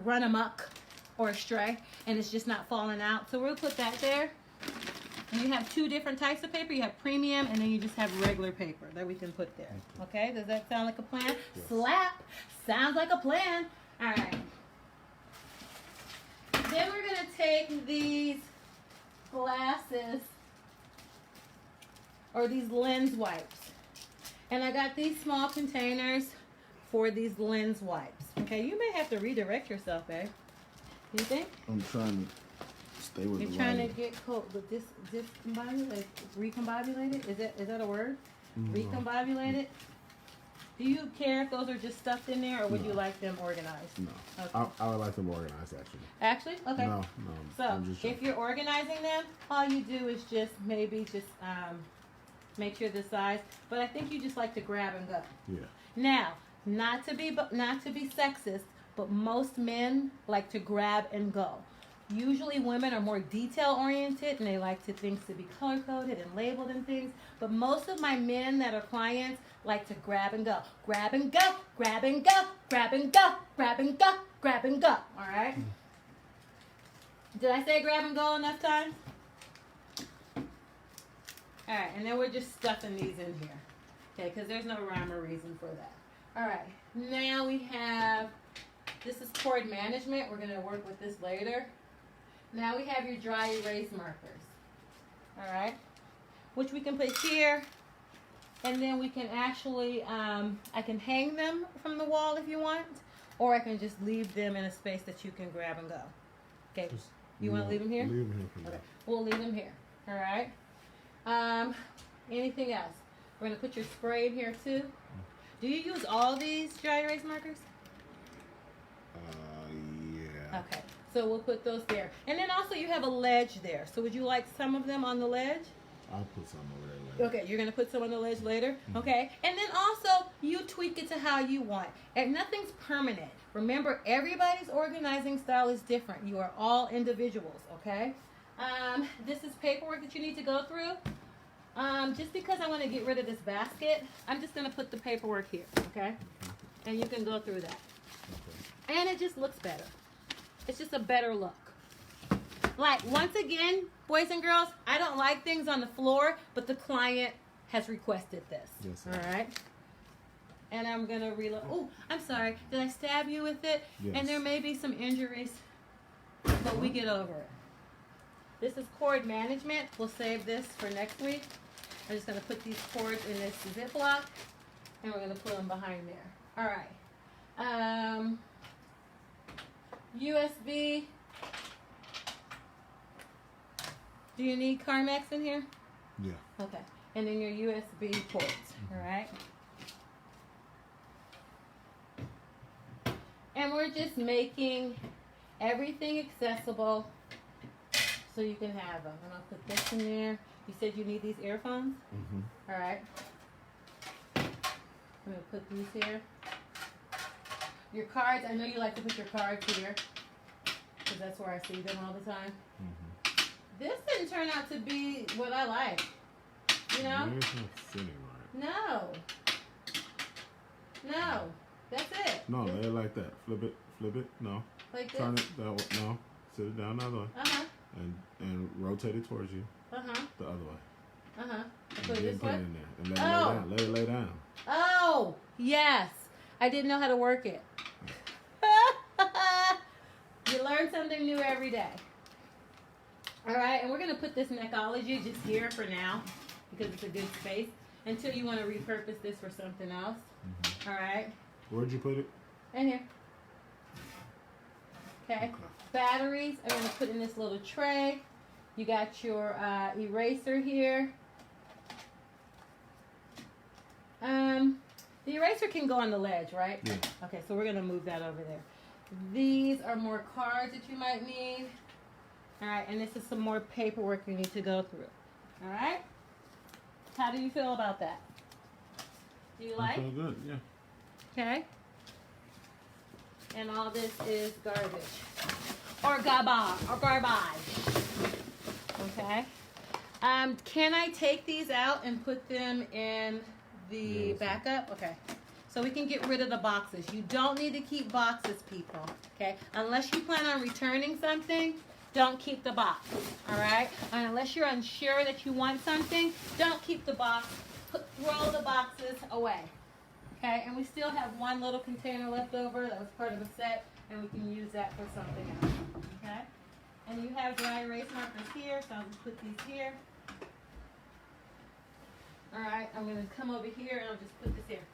run amok or astray, and it's just not falling out. So we'll put that there. And you have two different types of paper. You have premium, and then you just have regular paper that we can put there. Okay, does that sound like a plan? Yes. Slap. Sounds like a plan. All right. Then we're going to take these glasses, or these lens wipes. And I got these small containers for these lens wipes. Okay, you may have to redirect yourself, babe. You think? I'm trying to stay with You're the trying to lighting. get with discombobulated, recombobulated? Is that a word? No. Recombobulated? Do you care if those are just stuffed in there, or would No. you like them organized? No. Okay. I would like them organized, actually. Actually? Okay. No. So, I'm just if you're organizing them, all you do is just maybe make sure the size. But I think you just like to grab and go. Yeah. Now, not to be sexist, but most men like to grab and go. Usually women are more detail oriented and they like things to be color coded and labeled and things. But most of my men that are clients like to grab and go. Grab and go, grab and go, grab and go, grab and go, grab and go. All right? Did I say grab and go enough times? All right, and then we're just stuffing these in here. Okay, because there's no rhyme or reason for that. All right, now we have, this is cord management. We're going to work with this later. Now we have your dry erase markers. All right, which we can put here. And then we can actually, I can hang them from the wall if you want, or I can just leave them in a space that you can grab and go. Okay, you want to leave them here? Leave them here for Okay, now. we'll leave them here. All right. Anything else? We're going to put your spray in here too. Do you use all these dry erase markers? Yeah. Okay, so we'll put those there. And then also you have a ledge there. So would you like some of them on the ledge? I'll put some over there later. Okay, you're going to put some on the ledge later? Okay, and then also you tweak it to how you want. And nothing's permanent. Remember, everybody's organizing style is different. You are all individuals, okay? This is paperwork that you need to go through. Just because I want to get rid of this basket, I'm just going to put the paperwork here, okay? And you can go through that. Okay. And it just looks better. It's just a better look. Like, once again, boys and girls, I don't like things on the floor, but the client has requested this. Yes, all right? And I'm going to reload. Oh, I'm sorry. Did I stab you with it? Yes. And there may be some injuries, but we get over it. This is cord management. We'll save this for next week. I'm just going to put these cords in this Ziploc, and we're going to put them behind there. All right. USB. Do you need Carmex in here? Yeah. Okay. And then your USB ports. All right. And we're just making everything accessible so you can have them. And I'll put this in there. You said you need these earphones? Mm-hmm. All right. I'm going to put these here. Your cards, I know you like to put your cards here because that's where I see them all the time. Mm-hmm. This didn't turn out to be what I like. You know? It's not sitting right. No. That's it. No, lay it like that. Flip it. No. Like this? Turn it that way. No. Sit it down the other way. Uh-huh. And rotate it towards you. Uh-huh. The other way. Uh-huh. And Put it then this put way? it in there. And let it lay down. Let it lay down. Oh, yes. I didn't know how to work it. You learn something new every day. All right, and we're going to put this Necology just here for now because it's a good space until you want to repurpose this for something else. Mm-hmm. All right. Where'd you put it? In here. Okay. Batteries I'm going to put in this little tray. You got your eraser here. The eraser can go on the ledge, right? Yeah. Okay, so we're going to move that over there. These are more cards that you might need. All right, and this is some more paperwork you need to go through. All right? How do you feel about that? Do you like? I feel good, yeah. Okay. And all this is garbage. Or garbage. Okay. Can I take these out and put them in the Yes. backup? Okay. So we can get rid of the boxes. You don't need to keep boxes, people. Okay. Unless you plan on returning something, don't keep the box. All right. And unless you're unsure that you want something, don't keep the box. Throw the boxes away. Okay. And we still have one little container left over that was part of a set, and we can use that for something else. Okay. And you have dry erase markers here, so I'll just put these here. All right, I'm going to come over here and I'll just put this here.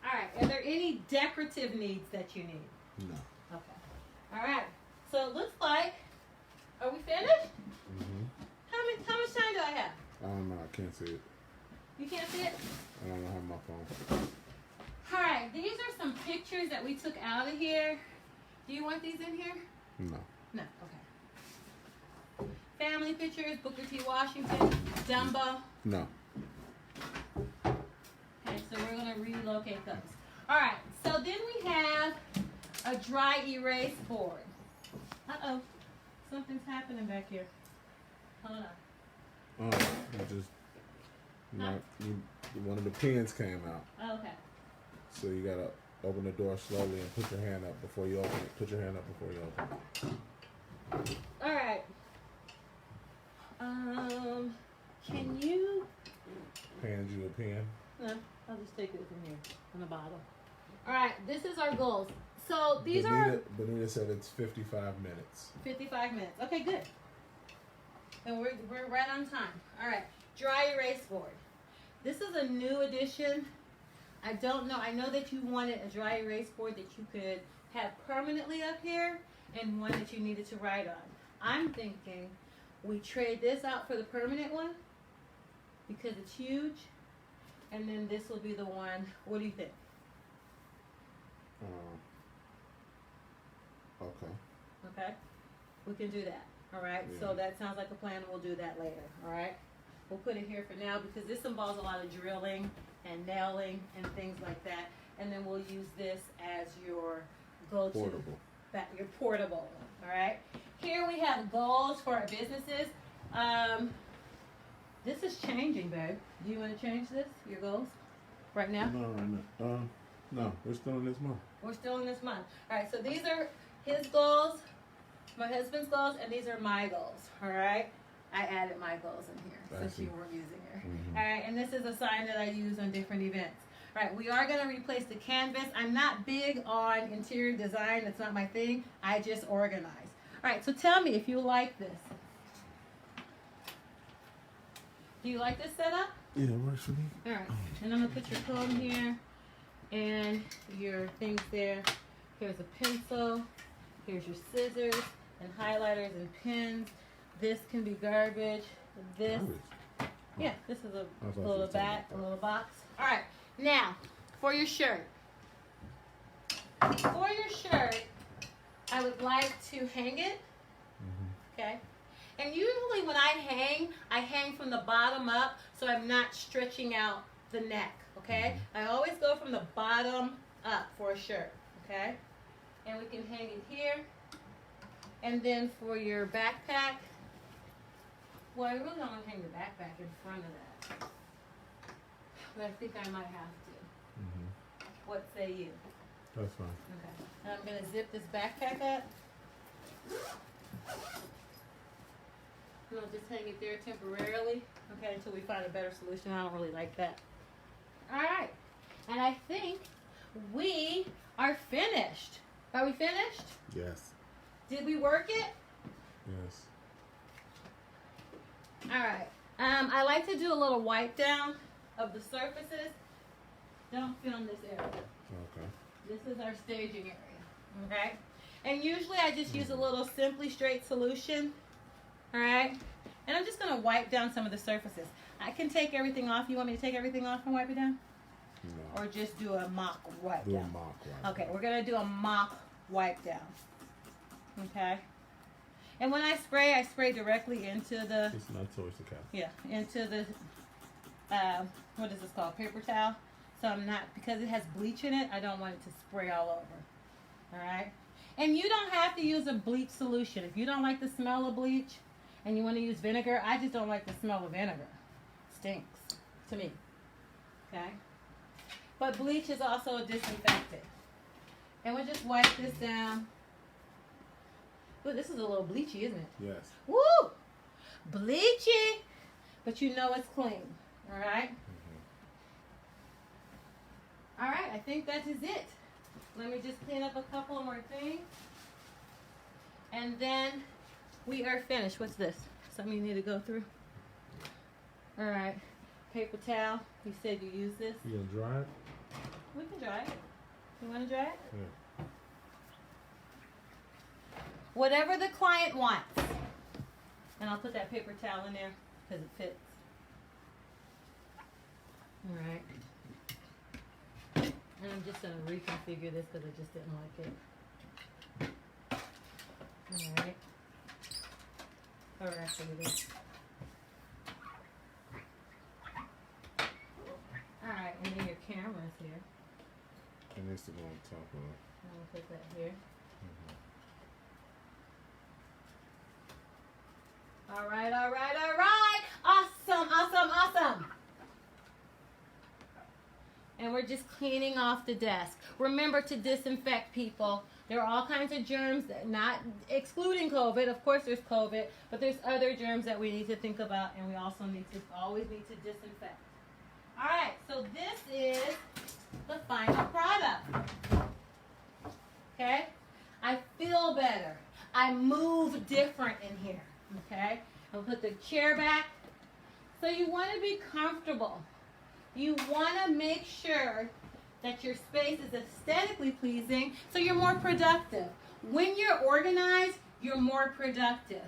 All right, are there any decorative needs that you need? No. Okay. All right. So it looks like, are we finished? Mm-hmm. How much time do I have? I don't know. I can't see it. You can't see it? I don't have my phone. All right. These are some pictures that we took out of here. Do you want these in here? No. No. Okay. Family pictures, Booker T. Washington, Dumbo. No. Okay, so we're going to relocate those. All right. So then we have a dry erase board. Uh-oh. Something's happening back here. Hold on. Oh, one of the pins came out. Oh, okay. So you gotta open the door slowly and put your hand up before you open it. Put your hand up before you open it. All right. Can you? Hand you a pen. No, I'll just take it from here on the bottom. All right. This is our goals. So these are. Benita said it's 55 minutes. 55 minutes. Okay, good. And we're right on time. All right. Dry erase board. This is a new addition. I don't know. I know that you wanted a dry erase board that you could have permanently up here and one that you needed to write on. I'm thinking we trade this out for the permanent one because it's huge. And then this will be the one. What do you think? Okay. Okay. We can do that. All right. Yeah. So that sounds like a plan. We'll do that later. All right. We'll put it here for now because this involves a lot of drilling and nailing and things like that. And then we'll use this as your go-to. Portable. Your portable one. All right. Here we have goals for our businesses. This is changing, babe. Do you want to change this? Your goals? Right now? No. No, we're still in this month. We're still in this month. All right. So these are his goals, my husband's goals, and these are my goals. All right. I added my goals in here since you weren't using it. Mm-hmm. All right, and this is a sign that I use on different events. All right, we are going to replace the canvas. I'm not big on interior design. That's not my thing. I just organize. All right, so tell me if you like this. Do you like this setup? Yeah, it works for me. All right, and I'm going to put your comb here and your things there. Here's a pencil. Here's your scissors and highlighters and pens. This can be garbage. This, yeah, this is a little box. All right, now for your shirt. For your shirt, I would like to hang it. Okay, and usually when I hang from the bottom up, so I'm not stretching out the neck. Okay, I always go from the bottom up for a shirt. Okay, and we can hang it here. And then for your backpack. Well, I really don't want to hang the backpack in front of that. But I think I might have to. What say you? That's fine. Okay. And I'm going to zip this backpack up. And I'll just hang it there temporarily. Okay, until we find a better solution. I don't really like that. All right. And I think we are finished. Are we finished? Yes. Did we work it? Yes. All right. I like to do a little wipe down of the surfaces. Don't film this area. Okay. This is our staging area. Okay. And usually I just use a little Simply Straight solution. All right. And I'm just going to wipe down some of the surfaces. I can take everything off. You want me to take everything off and wipe it down? No. Or just do a mock wipe Do down? a mock wipe. Okay. We're going to do a mock wipe down. Okay. And when I spray directly into the... It's not towards the cap. Yeah, into the, what is this called? Paper towel. So I'm not, because it has bleach in it, I don't want it to spray all over. All right? And you don't have to use a bleach solution. If you don't like the smell of bleach and you want to use vinegar, I just don't like the smell of vinegar. It stinks to me. Okay? But bleach is also a disinfectant. And we'll just wipe this down. Ooh, this is a little bleachy, isn't it? Yes. Woo! Bleachy! But you know it's clean. All right? All right, I think that is it. Let me just clean up a couple more things. And then we are finished. What's this? Something you need to go through? All right. Paper towel. You said you use this. You gonna dry it? We can dry it. You want to dry it? Yeah. Whatever the client wants. And I'll put that paper towel in there because it fits. All right. And I'm just going to reconfigure this because I just didn't like it. All right. Or actually this. All right, and then your camera's here. It needs to go on top of it. I'm going to put that here. All right, all right, all right. Awesome, awesome, awesome. And we're just cleaning off the desk. Remember to disinfect, people. There are all kinds of germs, not excluding COVID. Of course there's COVID, but there's other germs that we need to think about, and we also always need to disinfect. All right, so this is the final product. Okay? I feel better. I move different in here. Okay? I'll put the chair back. So you want to be comfortable. You want to make sure that your space is aesthetically pleasing so you're more productive. When you're organized, you're more productive.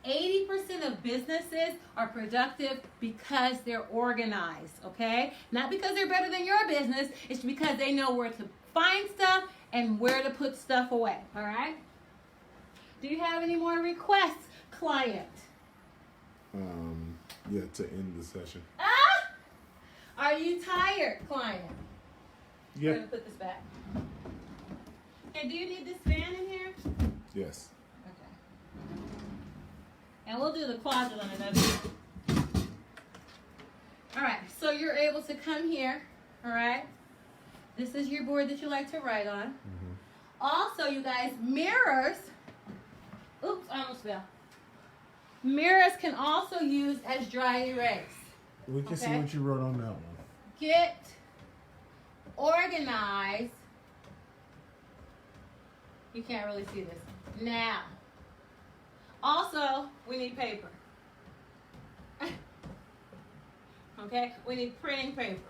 80% of businesses are productive because they're organized, okay? Not because they're better than your business, it's because they know where to find stuff and where to put stuff away, all right? Do you have any more requests, client? Yeah, to end the session. Ah! Are you tired, client? Yeah. We're gonna put this back. And do you need this fan in here? Yes. Okay. And we'll do the closet on another day. All right, so you're able to come here, all right? This is your board that you like to write on. Mm-hmm. Also, you guys, mirrors. Oops, I almost fell. Mirrors can also use as dry erase. We can see Okay. what you wrote on that one. Get organized. You can't really see this. Now. Also, we need paper. Okay? We need printing paper.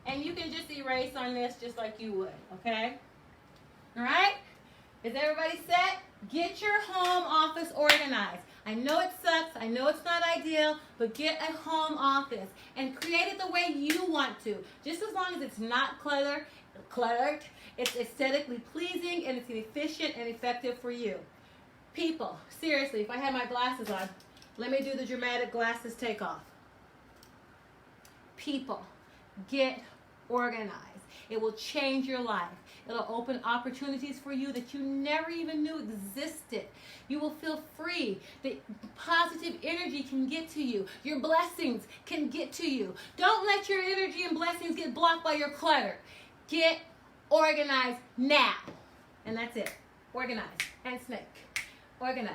And you can just erase on this just like you would, okay? All right? Is everybody set? Get your home office organized. I know it sucks. I know it's not ideal, but get a home office and create it the way you want to. Just as long as it's not cluttered, it's aesthetically pleasing, and it's efficient and effective for you. People, seriously, if I had my glasses on, let me do the dramatic glasses takeoff. People, get organized. It will change your life. It'll open opportunities for you that you never even knew existed. You will feel free. The positive energy can get to you. Your blessings can get to you. Don't let your energy and blessings get blocked by your clutter. Get organized now. And that's it. Organize and snake. Organize.